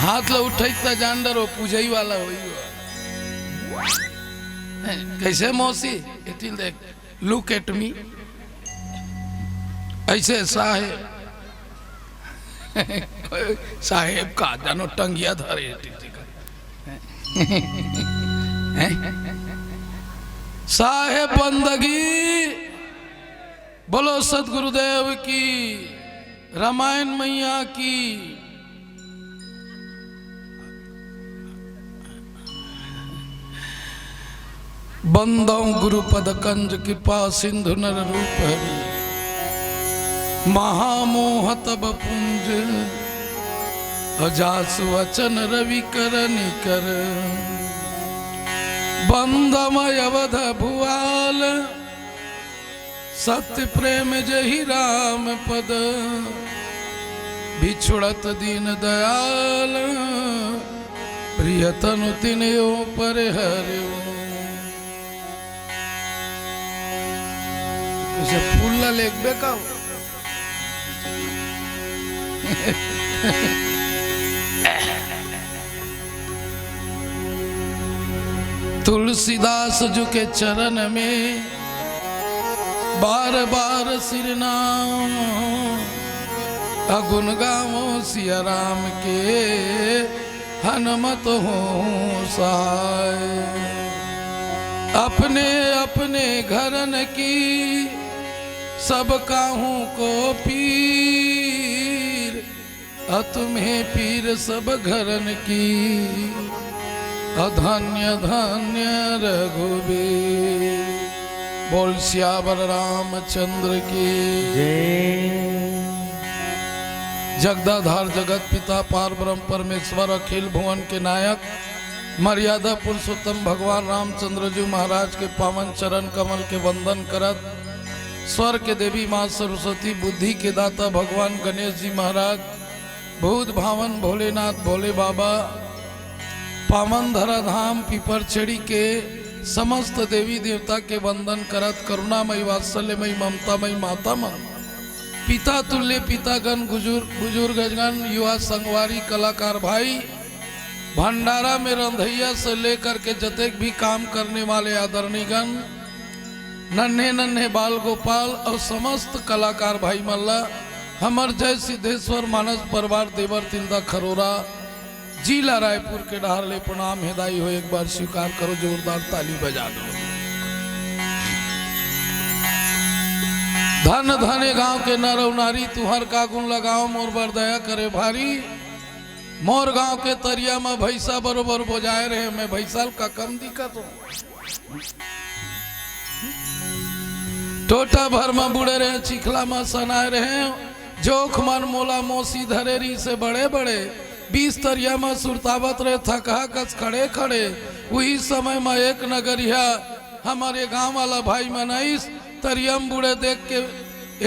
हाथ ला उठा जान डरो पूजई वाला हो कैसे मौसी इटिल देख लुक एट मी ऐसे साहेब साहेब का जानो टंगिया धरे साहेब बंदगी बोलो सतगुरुदेव की रामायण मैया की बंदौ गुरुपद कंज कृपा सिंधु नर रूप हरि महामोह तब पुंज अजास वचन रवि कर निकर बंदमय अवध भुआल सत्य प्रेम जहि राम पद बिछुड़त दीन दयाल प्रियतनु तिन्यो पर हरिओ फूल लेख बेका तुलसीदास जी के चरण में बार बार सिर नाम अगुन गावो सिया राम के हनुमत हो सहाय अपने अपने घरन की सब काहू को पीर तुम्हें पीर सब घरन की अधन्य धन्य रघुबीर बोल सियावर रामचंद्र की जगदाधार जगत पिता पार ब्रह्म परमेश्वर अखिल भुवन के नायक मर्यादा पुरुषोत्तम भगवान रामचंद्र जी महाराज के पावन चरण कमल के वंदन करत स्वर के देवी माँ सरस्वती बुद्धि के दाता भगवान गणेश जी महाराज भूत भावन भोलेनाथ भोले बाबा पावन धरा धाम पीपर छेड़ी के समस्त देवी देवता के वंदन करत करुणामयी वात्सल्यमयी ममतामयी माता मन पिता तुल्य पितागण बुजुर्गगण युवा संगवारी कलाकार भाई भंडारा में रंधैया से लेकर के जतेक भी काम करने वाले आदरणीय गण नन्हे नन्हे बाल गोपाल और समस्त कलाकार भाई मल्ला हमर जय सिद्धेश्वर मानस परिवार देवर तिलदा खरोरा जिला रायपुर के डार ले प्रणाम हिदाई हो एक बार स्वीकार करो जोरदार ताली बजा दो। धन धने गांव के नर और नारी तुहर का गुण लगाओ मोर बर दया करे भारी मोर गांव के तरिया में भैसा बरोबर बोजाए रहे मैं भैसाल का कम दिक्कत हो टोटा भर में बुड़े रहे चिखला में सनाए रहे जोख मन मोला मोसी धरेरी से बड़े बड़े 20 तरिया में सुरतावत रहे थका कस खड़े खड़े वही समय में एक नगरिया हमारे गांव वाला भाई मनाइस तरियम बुड़े देख के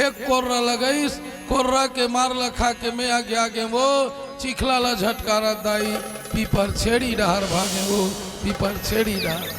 एक कोर्रा लगाइस कोर्रा के मार लखा के मैं आगे आगे वो चिखला ला झटकारा दाई पीपर छेड़ी डहार भागे वो पीपर छेड़ी डहार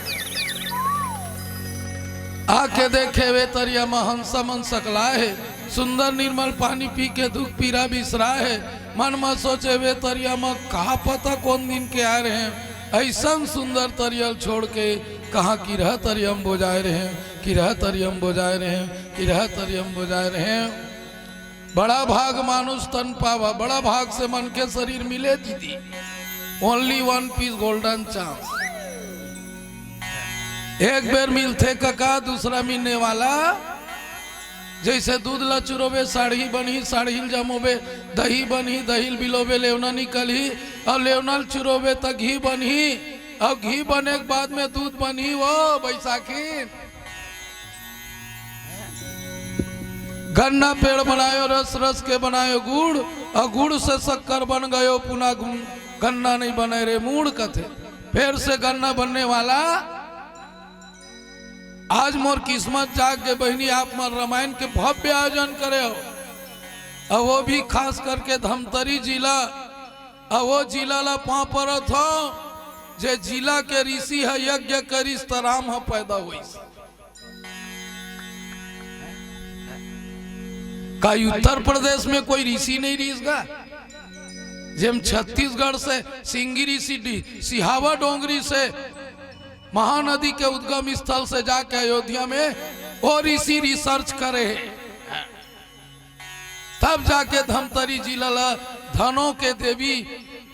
आके देखे वे तरिया में हंसा मन सकला है सुंदर निर्मल पानी पी के दुख पीरा बिसरा है मन में सोचे वे तरिया में कहा पता कौन दिन के आ रहे हैं ऐसा सुंदर तरियल छोड़ के कहाँ की रह तरियम बोजाए रहे हैं कि रह तरियम बोजाए रहे हैं कि रह तरियम बोजाए रहे हैं बड़ा भाग मानुष तन पावा बड़ा भाग से मन के शरीर मिले दीदी only one piece golden chance एक बेर मिलते कका दूसरा मिलने वाला जैसे दूध ला चुरोबे साड़ी बनी साड़ी जमोबे दही बनी दही बिलोबे लेवना निकली और लेवनल चुरोबे तो घी बनी और घी बने के बाद में दूध बनी वो बैसाखी गन्ना पेड़ बनायो रस रस के बनायो गुड़ और गुड़ से शक्कर बन गयो पुनः गन्ना नहीं बने रे मूड कथे फिर से गन्ना बनने वाला आज मोर किस्मत जाग के बहनी आप मर रामायण के भव्य आयोजन करे हो और वो भी खास करके धमतरी जिला और वो जिला ला पापरत हो जे जिला के ऋषि है यज्ञ करिस तराम है पैदा हुई का उत्तर प्रदेश में कोई ऋषि नहीं रीसगा जेम छत्तीसगढ़ से सिंगिरी सीडी सिहावा डोंगरी से महानदी के उद्गम स्थल से जाके अयोध्या में और इसी रिसर्च करे, तब जाके धमतरी जिला धनों के देवी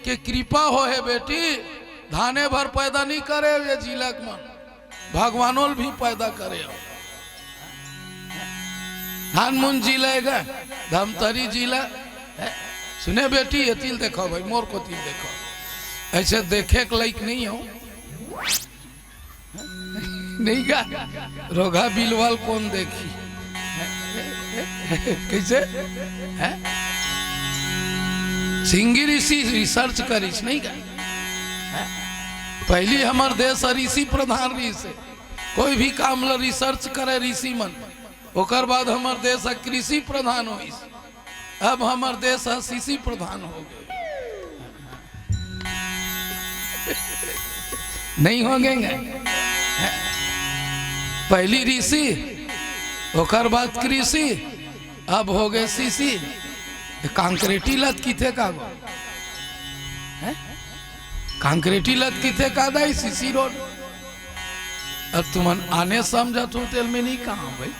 के कृपा हो है बेटी। धाने भर पैदा नहीं करे ये जिला मन, भगवानों भी पैदा करे। धान मुन जिला गए धमतरी जिला सुने बेटी, ये तिल देखो भाई, मोर को तिल देखो, ऐसे देखे के लायक नहीं हो नहीं का रोगा बिलवाल कौन देखी कैसे है? सिंगी ऋषि रिसर्च करीस नहीं का, पहली हमार देश ऋषि प्रधान ऋषि, कोई भी काम ला रिसर्च करे ऋषि मन, ओकर बाद हमार देश कृषि प्रधान हो। अब हमार देश शिशि प्रधान हो गए नहीं होंगे। पहली ऋषि ओकर बाद कृषि, अब हो गए शिशि। कांक्रेटी लत किथे का गो कांक्रेटी लत किथे का दाई शिशि रोड। अब तुम आने समझत हो तेल में नहीं कहा भाई,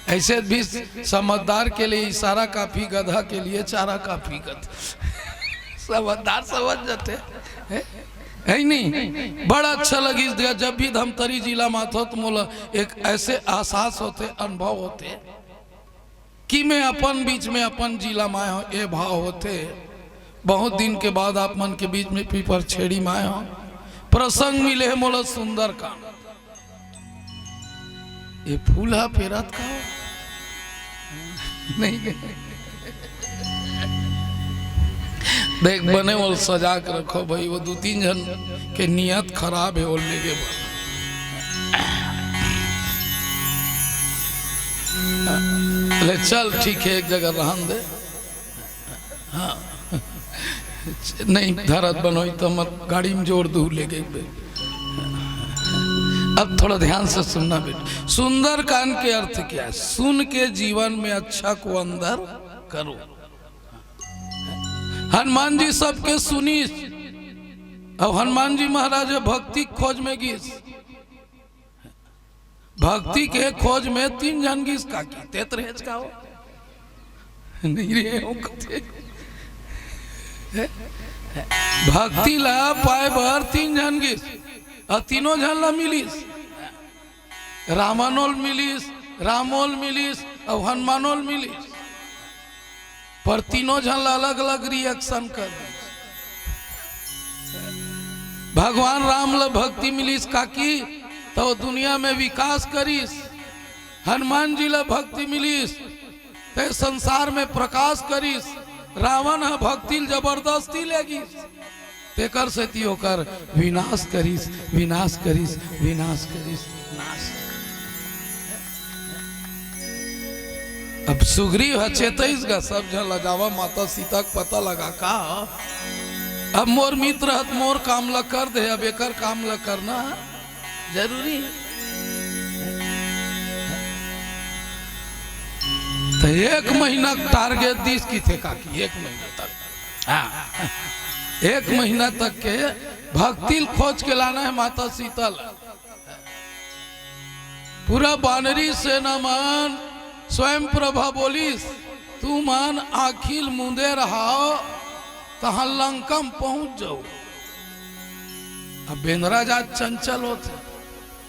ऐसे भी समझदार के लिए इशारा काफी, गधा के लिए चारा काफी। गध समझदार समझ जाते है नहीं। बड़ा अच्छा लगी जब भी धमतरी जिला माथो तो मोला एक ऐसे एहसास होते, अनुभव होते कि मैं अपन बीच में अपन जिला माए हो, ये भाव होते। बहुत दिन के बाद आप मन के बीच में पीपर छेड़ी माए हो, प्रसंग मिले है मोला सुंदर का। ये फूल है फेरत का नहीं देख बने वो सजा के रखो भाई, वो 2-3 जन के नियत खराब है, वो लेके ले चल ठीक है एक जगह रहन दे। हाँ नहीं धरत बनोई तो मत गाड़ी में जोड़ दू ले गई। अब थोड़ा ध्यान से सुनना बेटा, सुंदर कान के अर्थ क्या है? सुन के जीवन में अच्छा को अंदर करो। हनुमान जी सबके सुनी, अब हनुमान जी महाराज भक्ति खोज में गिस, भक्ति के खोज में 3 जन गिस का की तेतरेज का हो नहीं रे हो भक्ति ला पाए भर 3 जन गिस और तीनों जन ला मिलिस, रामानोल मिलिस, रामोल मिलिस और हनुमानोल मिलिस, पर तीनों जन ला अलग अलग रिएक्शन कर। भगवान राम ला भक्ति मिलिस काकी तो दुनिया में विकास करीस, हनुमान जी ला भक्ति मिलिस तो संसार में प्रकाश करीस, रावण भक्ति जबरदस्ती लेगिस तेकर से ती होकर विनाश करीस, विनाश करीस, विनाश करीस, नाश। अब सुग्रीव है चेतईस का सब जन लजावा माता सीता का पता लगा का अब मोर मित्र हत मोर काम ला कर दे, अब एकर काम ला करना जरूरी है। तो 1 महीना टारगेट दिस की थे काकी, 1 महीना तक। हाँ 1 महीना तक के भक्ति खोज के लाना है माता सीता ला। पूरा बानरी सेना मान स्वयं प्रभा बोलिस, तू मान आखिल मुंदे रहाओ तहां लंकम पहुंच जाओ। अब बेंद्रा जात चंचल होते,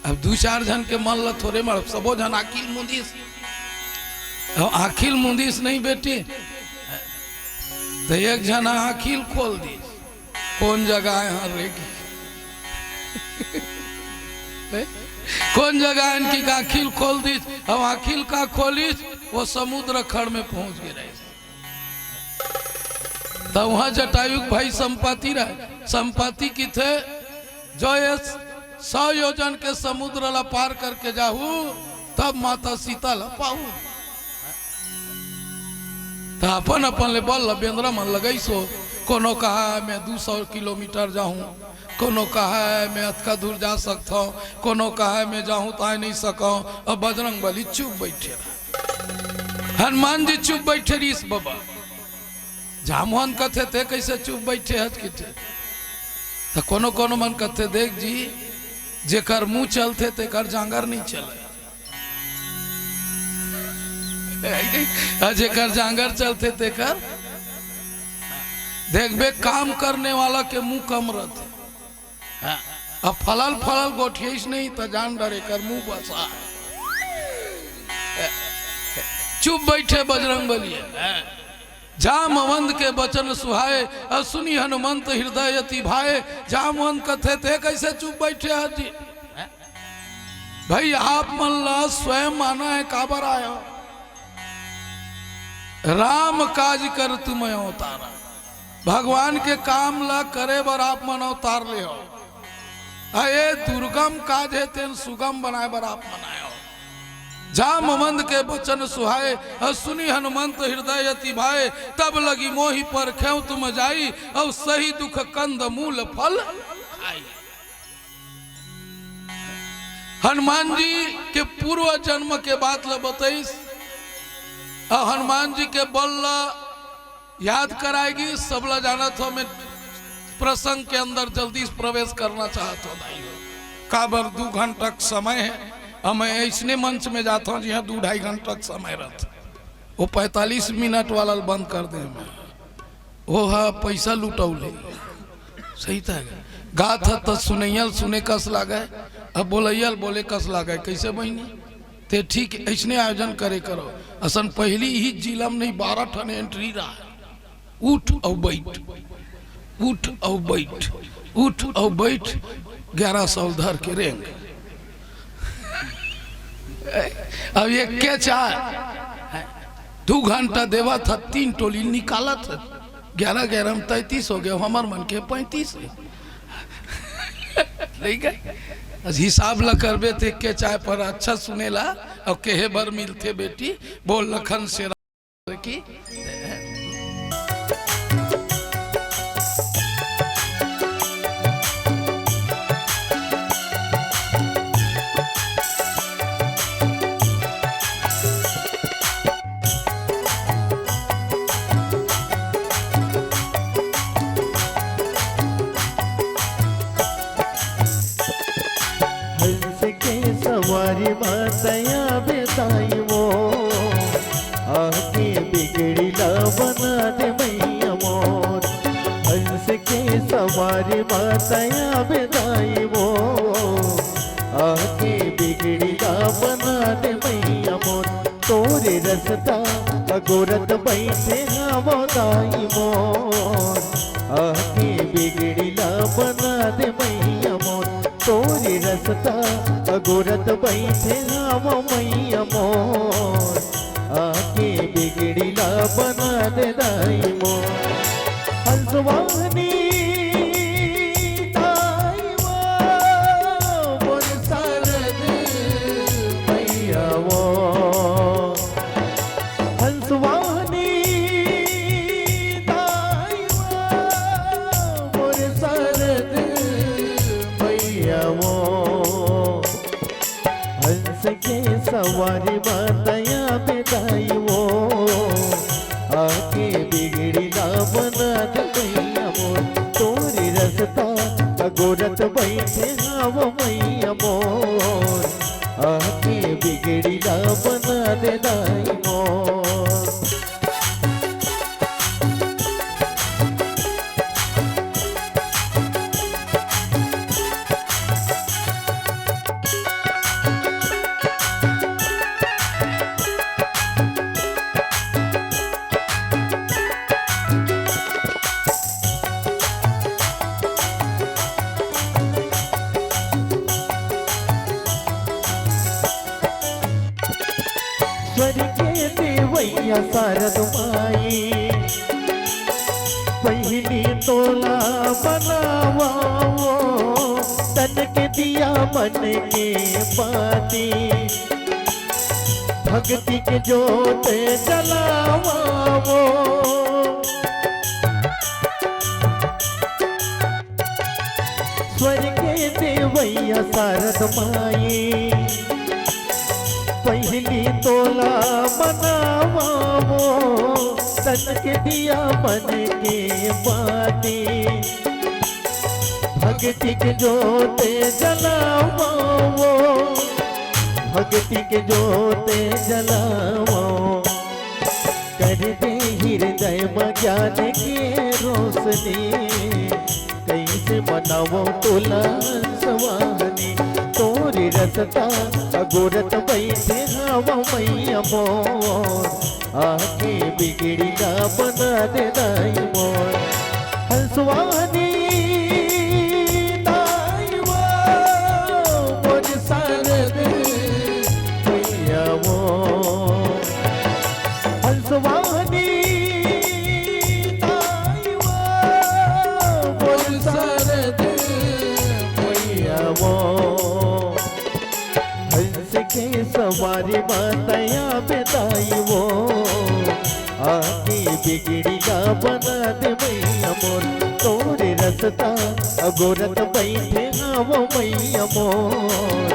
अब 2-4 जन के मन ला थोड़े मर, सबो जन आखिल मुंदिस, आखिल मुंदिस नहीं बेटी तो 1 जना आखिल खोल दी, कौन जगह है हर रेगी कौन जगह इनकी आखिल खोल दी। अब आखिल का खोलिस वो समुद्र खड़ में पहुंच गए। तो वहां जटायु भाई संपत्ति रहे, संपत्ति की थे जो ये 100 योजन के समुद्र ला पार करके जाहू तब माता सीता ला पाऊ। तो अपन अपन ले बल बेंद्रा मन लगई सो, कोनो कहा मैं 200 किलोमीटर जाऊं, कोनो कहा है मैं अतका दूर जा सकता हूँ, कोनो कहा है मैं जाऊं तो आ नहीं सकूं। और बजरंग बली चुप बैठे, हनुमान जी चुप बैठे रहीस बाबा। जामुन कथे ते कैसे चुप बैठे हज किठे तो कोनो कोनो मन कथे देख जी जेकर मुंह चलते तेकर जांगर नहीं चले जेकर जांगर चलते तेकर देखबे काम करने वाला के मुंह कम रहते अब फलल फलल गोठियस नहीं तो जान डरे कर मुंह बसा चुप बैठे बजरंग बलिए जामवंत के बचन सुहाए और सुनी हनुमंत हृदय अति भाए। जामवंत कथे थे कैसे चुप बैठे हाजी भाई आप मन ला स्वयं माना है काबर आयो राम काज कर तुम अवतारा भगवान के काम ला करे बर आप मन अवतार ले हो अये दुर्गम काज है तेन सुगम बनाए बर आप मनायो। जामवंत के बचन सुहाए और सुनी हनुमंत हृदय अति भाए तब लगी मोहि पर खेव तुम जाई और सही दुख कंद मूल फल खाई। हनुमान जी के पूर्व जन्म के बात ल बताइस और हनुमान जी के बल याद कराएगी सब ला जाना था। मैं प्रसंग के अंदर जल्दी प्रवेश करना चाहता हूँ काबर 2 घंटा समय है और मैं ऐसने मंच में जाता हूँ जहाँ 2-2.5 घंटा समय रहता वो 45 मिनट वाला बंद कर दे मैं वो हाँ पैसा लुटौले सही था गा था तो सुनैयल सुने कस लागे अब बोलैयल बोले कस लागे कैसे बहनी ते ठीक ऐसने आयोजन करे करो असन पहली ही जिला में नहीं 12 ठन एंट्री रहा उठ और बैठ उठ और बैठ उठ और बैठ 1100 धर के रेंग अब ये क्या चाह 2 घंटा देवा था 3 टोली निकाला था 11-11 में 33 हो गया हमार मन के 35 नहीं गए हिसाब ला करबे थे के चाय पर अच्छा सुनेला और केहे बर मिलते बेटी बोल लखन से की सवारी मातया बेताई वो आके बिगड़ी ला बना दे मैया मोर हंस के सवारी मातया बेताई वो आके बिगड़ी ला बना दे मैया मोर तोरे रसता अगोरत बैठे वो दाई मोर आके बिगड़ी ला बना दे मैया मोर तोरी रसता अगोरत बैठे हम मैया मोर आके बिगड़ी ला बना दे दाई मोर हंसवानी दाई मोर सरद मैया वो हंसवानी दाई मोर सरद वो हंस के सवारी बताया बेदाई वो आके बिगड़ी ला बना दैया मोर तोरी रसता अगोरत बैठे हम मैया मोर आके बिगड़ी ला बना दे दाई मोर स्वर्गे देवैया शारद माई पहली तोला बनावा तन के दिया मन के बाती भक्ति के जोत जलावा स्वर्गे देवैया शारद माई पहली तोला बनावा भक्तन के दिया मन के बाती, भक्ति के जोते जलाओ, भक्ति के जोते जलाओ, कर दे हृदय में ज्ञान के रोशनी, कैसे मनावो तुला सवानी, तोरी रसता अगोरत बैठे हवा मैया मोर, आके बिगड़ी ना बना दे दाई मोर, हंसवानी दाई मोर सारदे मैया मोर, हंसवानी दाई मोर सारदे मैया मोर, हंस के सवारी मातया बेदाई वो, आके बिगड़ी ना बना दे मैया मोर, तोरे रसता अगोरत बैठे हवा मैया मोर,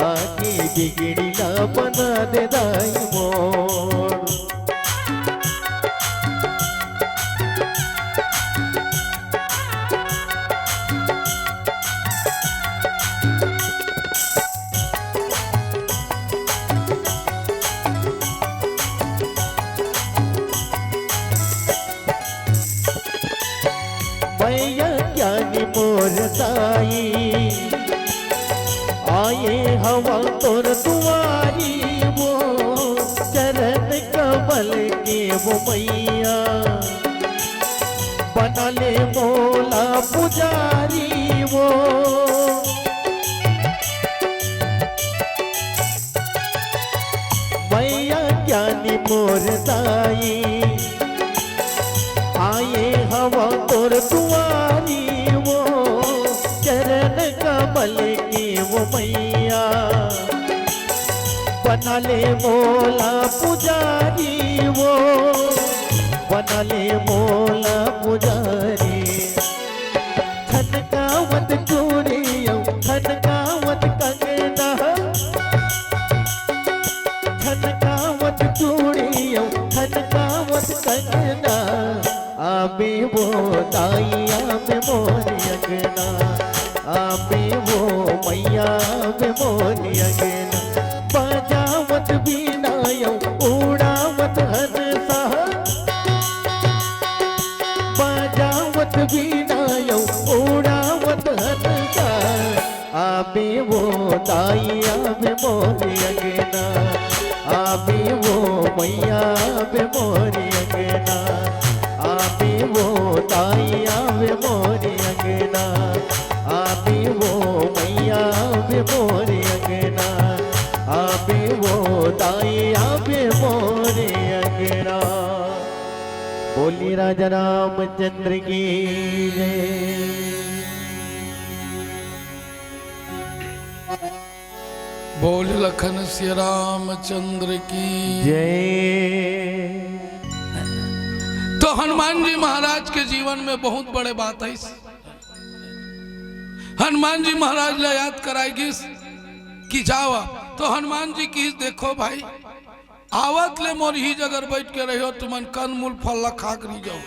आके बिगड़ी ना बना दे दाई मोर। मैया ज्ञानी मोर ताई, आए हवा तोर दुआरी वो, चरण कमल के वो मैया, बना ले मोला पुजारी वो, मैया ज्ञानी मोर ताई, आए हवा तोर दुआरी वो, चरण कमल की वो मैया, बना ले मोला पुजारी वो, बना ले मोला पुजारी, खनकावत चूड़ियों खनकावत कंगना, खनकावत चूड़ियों खनकावत कंगना, आबे वो ताइया में मोरी अंगना, आबे वो मैया में मोरी अंगना, बजावत बीनायो उड़ावत हंसा, बजावत बीनायो उड़ावत हंसा, आबे वो ताइया में मोरी अंगना, आबे वो मैया में मोरी अंगना, आबे वो ताइया वे मोरी अंगना, आबे वो मैया वे मोरी अंगना, आबे वो ताइया वे मोरी अंगना। बोली राजा रामचंद्र की जय। बोल लखन श्री रामचंद्र की जय। तो हनुमान जी महाराज के जीवन में बहुत बड़े बात है। हनुमान जी महाराज ने याद कराएगी कि जावा तो हनुमान जी की देखो भाई आवत ले मोर ही जगह बैठ के रहो तुमन कन मूल फल खा कर जाओ।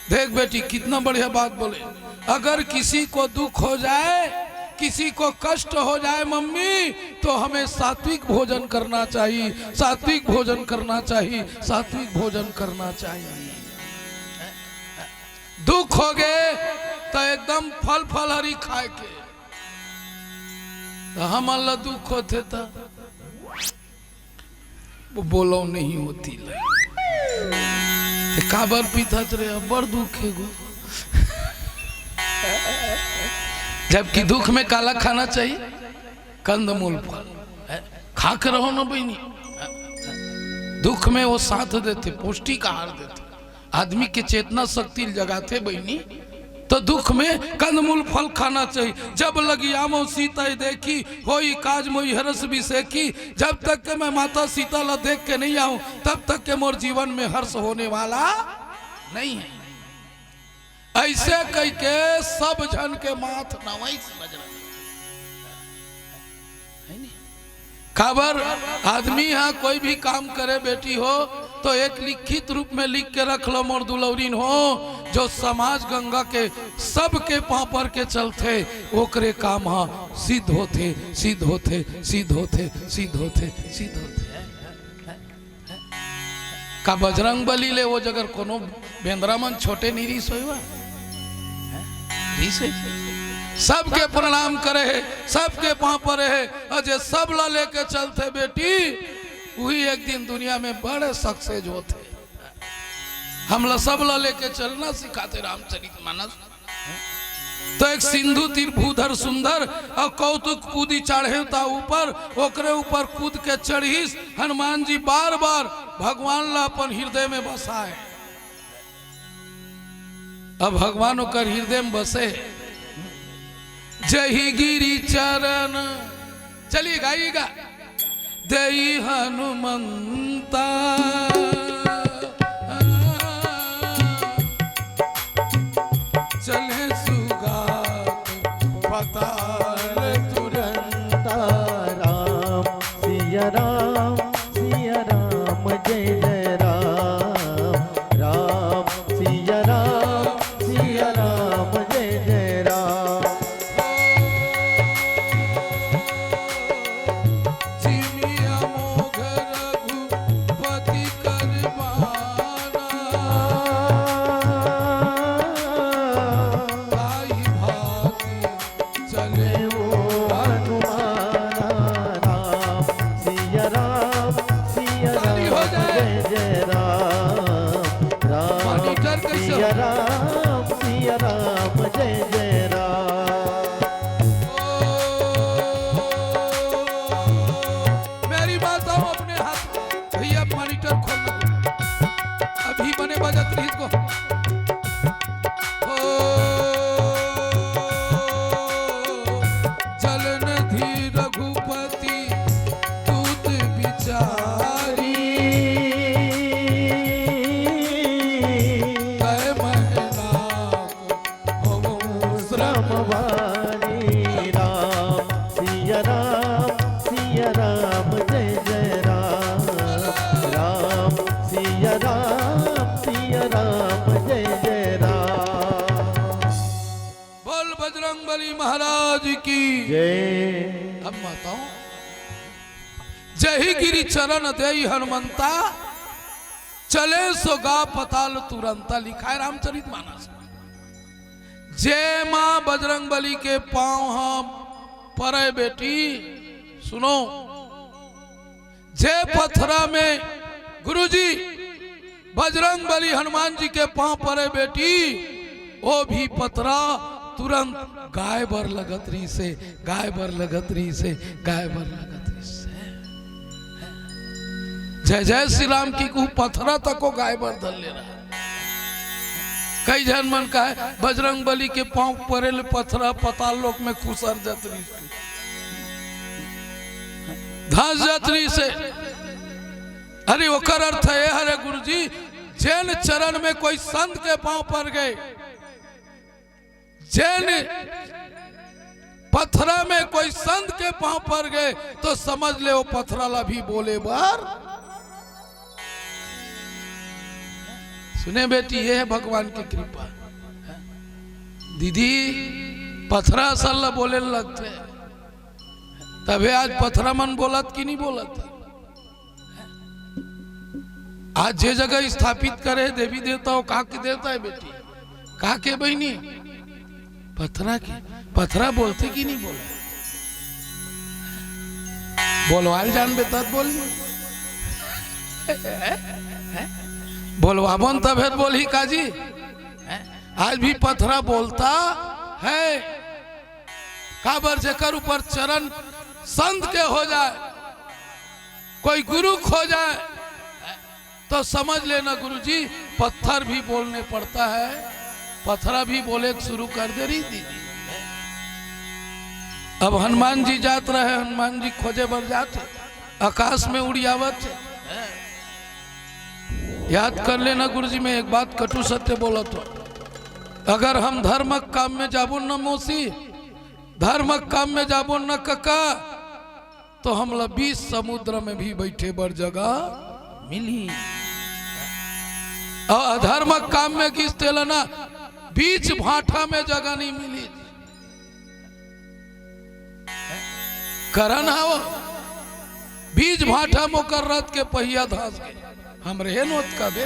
देख बेटी कितना बढ़िया बात बोले। अगर किसी को दुख हो जाए किसी को कष्ट हो जाए मम्मी तो हमें सात्विक भोजन करना चाहिए, सात्विक भोजन करना चाहिए, सात्विक भोजन करना चाहिए। दुख हो गए तो एकदम फल फल हरी खाए के। तो हम अल्लाह दुख होते था वो बोलो नहीं होती काबर पीता रे बड़ दुख है गो। जबकि दुख में काला खाना चाहिए, कंदमूल फल खा कर रहो ना बहनी। दुख में वो साथ देते, पौष्टिक आहार देते, आदमी के चेतना शक्ति जगाते बहनी। तो दुख में कंदमूल फल खाना चाहिए। जब लगी आमो सीता देखी होई काज मोई हरस भी सेखी। जब तक के मैं माता सीता ला देख के नहीं आऊं तब तक के मोर जीवन में हर्ष होने वाला नहीं है। ऐसे कह के सब जन के माथ नवाई समझ रहे काबर आदमी यहाँ कोई भी काम करे बेटी हो तो एक लिखित रूप में लिख के रख लो मोर दुलौरीन हो, जो समाज गंगा के सबके पाँव पर के चलते ओकरे काम हा सिद्ध होते सिद्ध होते सिद्ध होते सिद्ध होते सिद्ध होते। का बजरंग बली ले वो जगह कोनो बेंद्रा मन छोटे नहीं रीस होइबा, रीस सबके प्रणाम करे है, सबके पाँव पर है, अजय सब ला लेके चलते बेटी, वही एक दिन दुनिया में बड़े सक्सेस होते। हम ला सब ला लेके चलना सिखाते रामचरितमानस। तो एक सिंधु तीर भूधर सुंदर और कौतुक कूदी चढ़े ता ऊपर, ओकरे ऊपर कूद के चढ़ीस हनुमान जी बार बार भगवान ला अपन हृदय में बसाए। अब भगवान ओकर हृदय में बसे, जही गिरी चरण, चलिए गाइएगा, देई हनुमंता चले सुगात पताल तुरंता, राम सिया राम जय जय राम, राम सिया राम जय जय राम। जिमिया मोघ रघुपति करबाना, ताई भांति चले वो हनुमाना, राम सिया राम जय जय राम, राम सिया राम जय जय राम। मेरी बात आओ अपने हाथ भैया, मॉनिटर खोल लो, अभी बने बजत रही को। चलन धीर रघुपति दूत बिचारी, तय महला हो श्रम वाणी, राम सिया राम जय जय राम, राम सिया राम जय जय राम। बोल बजरंग बली महाराज की जय। अब बताओ, जही गिरी चरण देई हनुमंता, चले सो गा पताल तुरंता, लिखा है रामचरितमानस। जय मां बजरंग बली के पांव हम परे बेटी, सुनो, जय पथरा में गुरुजी बजरंग बली हनुमान जी के पांव परे बेटी, वो भी पथरा तुरंत गाय बर लगत रही से, गाय बर लगत रही से, गाय बर लगत रही से। जय जय श्री राम की को पथरा तक को गाय बर धर ले रहा। कई जन मन का है बजरंग बली के पांव परेल पथरा पाताल लोक में खुसर जतरी धस जतरी से। अरे ओकर अर्थ है, हरे गुरुजी, जैन चरण में कोई संत के पांव पर गए, जैन पथरा में कोई संत के पांव पर गए, तो समझ ले वो पथरा ला भी बोले बार। सुने बेटी, ये है भगवान की कृपा। दीदी पथरा सल्ला बोले लगते, तबे आज पथरा मन बोलत कि नहीं बोलत। आज जे जगह स्थापित करे देवी देवता, का के देवता है बेटी, का के बहनी, पथरा के। पथरा बोलते कि नहीं बोले, बोलवाल जान बेता बोली, बोलवाबन तब है बोली काजी। आज भी पथरा बोलता है, काबर जेकर ऊपर चरण संत के हो जाए, कोई गुरु खो जाए, तो समझ लेना गुरुजी पत्थर भी बोलने पड़ता है। पथरा भी बोले शुरू कर दे रही थी। अब हनुमान जी जात रहे, हनुमान जी खोजे बर जाते, आकाश में उड़ियावत। याद कर लेना गुरुजी, मैं एक बात कटु सत्य बोला तो, अगर हम धर्मक काम में जाबो न मौसी, धर्मक काम में जाबो न कका, तो हम 20 समुद्र में भी बैठे बर जगह मिली। और अधर्म काम में किस तेलना बीच भाटा में जगह नहीं मिली करन हो बीच भाटा मोकर रथ के पहिया धस के हम रहे नोत का दे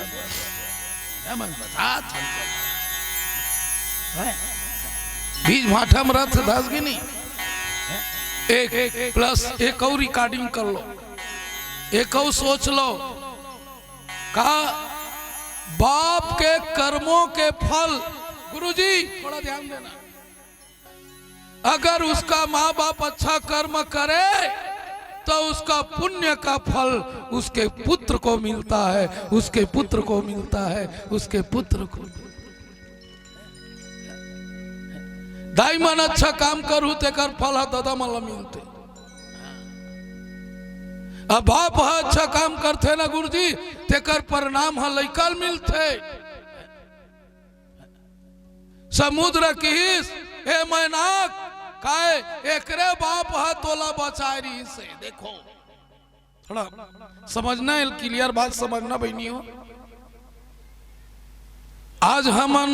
मन बता बीच भाटा में रथ धस गई नहीं एक प्लस एक और रिकॉर्डिंग कर लो एक और सोच लो का बाप के कर्मों के फल गुरुजी थोड़ा ध्यान देना अगर उसका माँ बाप अच्छा कर्म करे तो उसका पुण्य का फल उसके पुत्र को मिलता है उसके पुत्र को मिलता है उसके पुत्र को दाई मन अच्छा काम करू तेकर फल है दादा मला मिलते अब बाप है अच्छा काम करते ना गुरुजी तेकर परिणाम है लइकल मिलते समुद्र किस ए मैनाक काए एकरे बाप है तोला बचाए रही से देखो थोड़ा समझना है क्लियर बात समझना बहनी हो आज हमन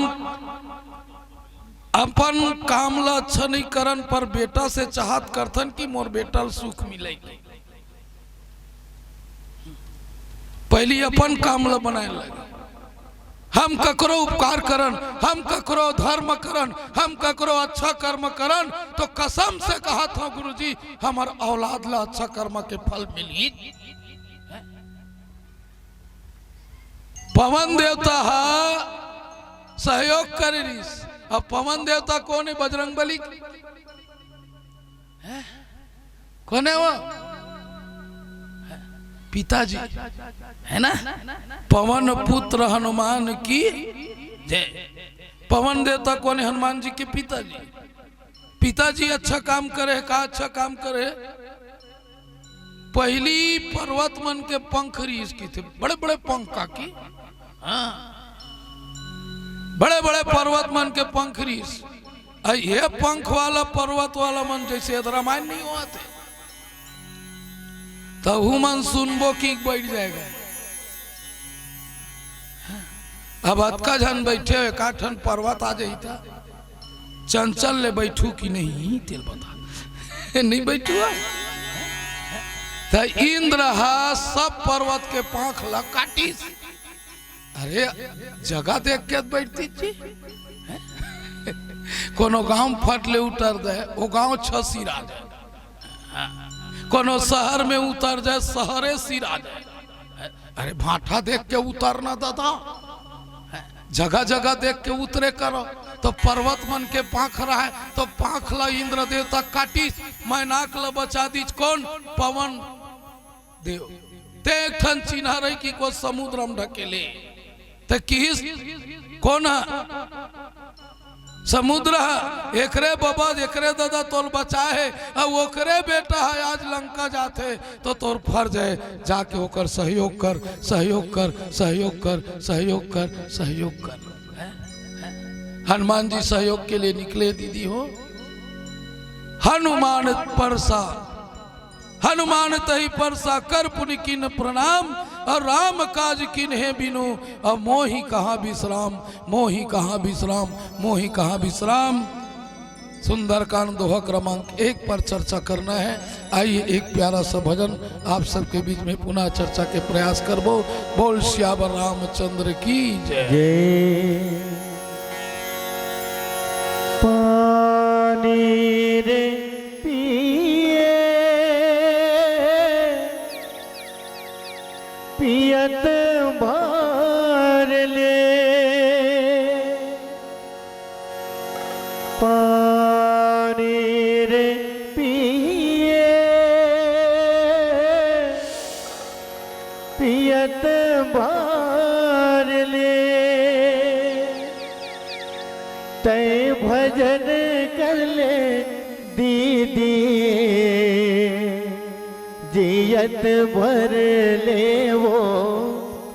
अपन काम ला अच्छा नहीं करन पर बेटा से चाहत करथन कि मोर बेटा सुख मिलेगी पहली अपन काम ला बनाए लगे हम ककरो उपकार करन हम ककरो धर्म करन हम ककरो अच्छा कर्म करन तो कसम से कहा था गुरुजी हमार औलाद ला अच्छा कर्म के फल मिली पवन देवता सहयोग करे अब पवन देवता कौन है बजरंग बली कौन है वो पिताजी है ना पवन पुत्र हनुमान की जय पवन देवता कौन है हनुमान जी के पिताजी पिताजी अच्छा काम करे का अच्छा काम करे पहली पर्वत मन के पंख रीस की थे बड़े बड़े पंख का की हाँ बड़े बड़े पर्वत मन के पंख रीस ये पंख वाला पर्वत वाला मन जैसे रामायण नहीं हुआ थे तब मन सुनबो की बैठ जाएगा अब अतका जन बैठे हुए काठन पर्वत आ जाई था चंचल ले बैठू कि नहीं तेल बता नहीं बैठू तो इंद्र सब पर्वत के पांख ला काटी अरे जगह देख के बैठती थी कोनो गांव फटले उतर दे वो गांव छसीरा जाए कोनो शहर में उतर जाए शहरे सिरा जाए अरे भाटा देख के उतरना दादा जगह जगह देख के उतरे करो तो पर्वत मन के पाख रहा है तो पाख ला इंद्र देवता काटी मैनाक ला बचा दीज कौन पवन देव ते एक ठन चिन्ह रही कि को समुद्र में ढकेले ते किस कौन समुद्र एकरे बाबा एकरे दादा तोर बचाए अब ओकरे बेटा है आज लंका जाते तो तोर फर्ज है जाके होकर सहयोग कर सहयोग कर सहयोग कर सहयोग कर सहयोग कर हनुमान जी सहयोग के लिए निकले दीदी हो हनुमान परसा हनुमान तही परसा कर पुनि किन प्रणाम और राम काज किन है बिनु और मोहि कहाँ विश्राम मोहि कहाँ विश्राम मोहि कहाँ विश्राम सुंदरकांड दोहा क्रमांक 1 पर चर्चा करना है। आइए एक प्यारा सा भजन आप सबके बीच में पुनः चर्चा के प्रयास करबो। बोल श्यावर रामचंद्र की जय। पानी रे पियत भर ले पानी रे पिए पियत भर ले तय भजन कर ले दीदी जियत भर ले वो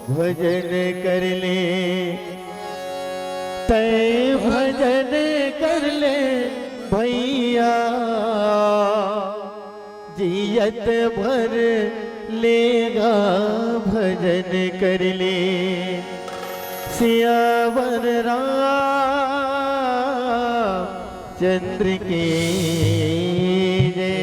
भजन कर ले तय भजन कर ले भैया जियत भर लेगा भजन कर ले सियावर चंद्र की जय।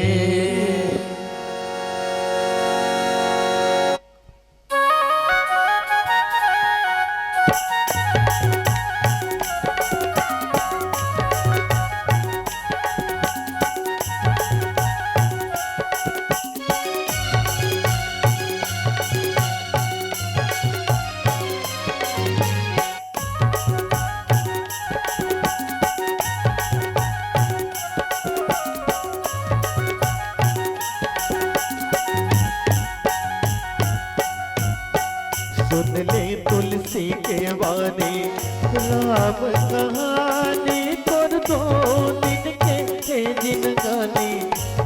सुन ले तुलसी के वाणी राम कहानी तोर दो दिन के जिन गानी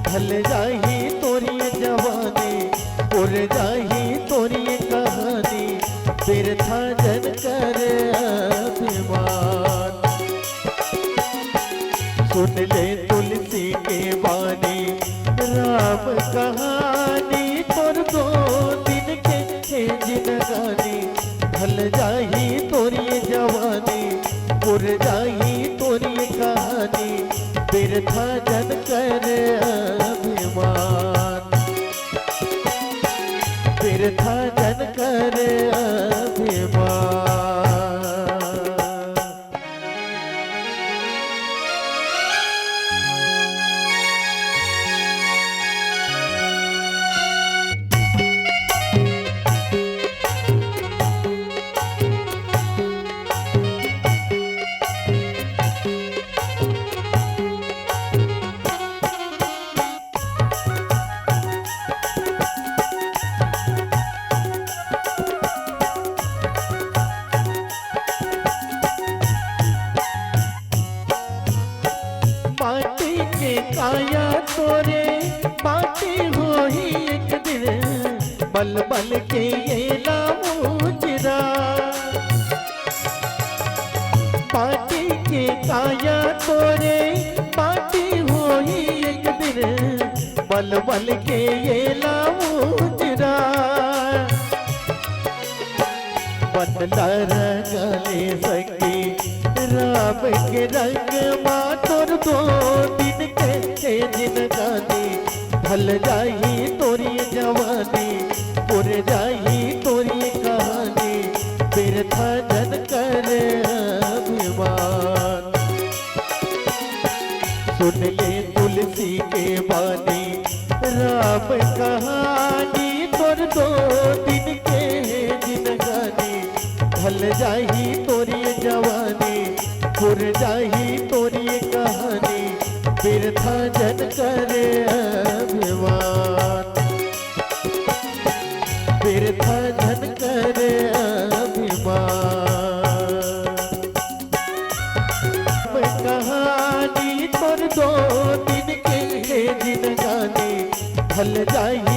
ढल जाही तोरी जवानी उड़ जाही तोरी कहानी बिरथा जन कर अभिमान। सुन ले तुलसी के वाणी राम कहानी तोर दो दिन के जिन गानी ढल जाही तोरी जवानी उड़ जाही तोरी कहानी बिरथा जन कर अभिमान। बिरथा जन कर अभिमान। काया तोरे बाटी हो ही एक दिन बल बल के ये लामुजरा। बाटी के काया तोरे बाटी हो ही एक दिन बल बल के ये लामुजरा। बदला रंगले सकी राम के रंग मातोर दो दिन के जिन गानी ढल जाही तोरी जवानी उड़ जाही तोरी कहानी बिरथा जन कर अभिमान। सुन ले तुलसी के वाणी राम कहानी तोर दो दिन के जिन गानी ढल जाही तोरी जवानी उड़ जाही तोरी कहानी बिरथा जन कर अभिमान। बिरथा जन कर अभिमान। कहानी तोर दो दिन के जिन गानी ढल जाही